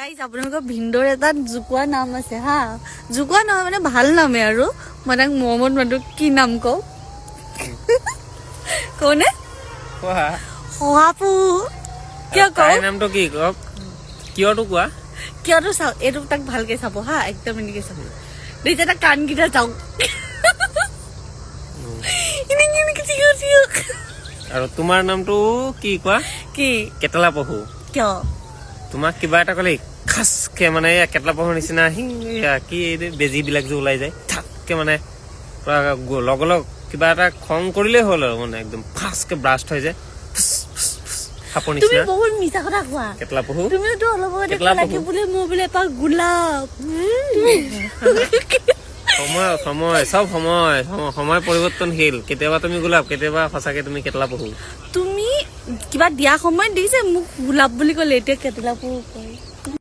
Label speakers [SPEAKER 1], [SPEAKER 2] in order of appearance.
[SPEAKER 1] guys আপোনালোকৰ ভিন্দৰ এটা জুকোৱা নাম আছে হা জুকোৱা নহয় মানে ভাল নামে আৰু মই তাক মৰমত মাতো কি নাম কওঁ কোনে শহাপু কিয় কওঁ
[SPEAKER 2] নামটো কি কওক কিয়টো কোৱা
[SPEAKER 1] কিয়টো চাওক এইটো তাক ভালকে চাব হা একদম এনেকে চাব দেখিছে তাক কাণকেইটা চাওক
[SPEAKER 2] আৰু তোমাৰ নামটো কি কোৱা
[SPEAKER 1] কি
[SPEAKER 2] কেটেলা পহু
[SPEAKER 1] কিয়
[SPEAKER 2] তোমাক কিবা এটা ক'লে খাচকে মানে কেটেলা পহুৰ নিচিনা কি বেজী বিলাক যে ওলাই যায় থাককে মানে লগ লগ কিবা এটা খং কৰিলেই হ'ল আৰু মানে একদম ফাচকে ব্ৰাষ্ট হৈ যায় সাপৰ
[SPEAKER 1] তুমি
[SPEAKER 2] নিচিনা
[SPEAKER 1] বহুত মিছা কথা কোৱা
[SPEAKER 2] কেটেলা পহু
[SPEAKER 1] তুমিতো অলপ আগতে ক'লাকে বোলে মোৰ বোলে এপাক গোলাপ
[SPEAKER 2] সময় চব সময় পৰিৱৰ্তনশীল কেতিয়াবা তুমি গোলাপ কেতিয়াবা সঁচাকে তুমি কেটেলা পহু
[SPEAKER 1] তুমি কিবা দিয়া সময়ত দেখিছে মোক গোলাপ বুলি ক'লে এতিয়া কেটেলা পহু কয়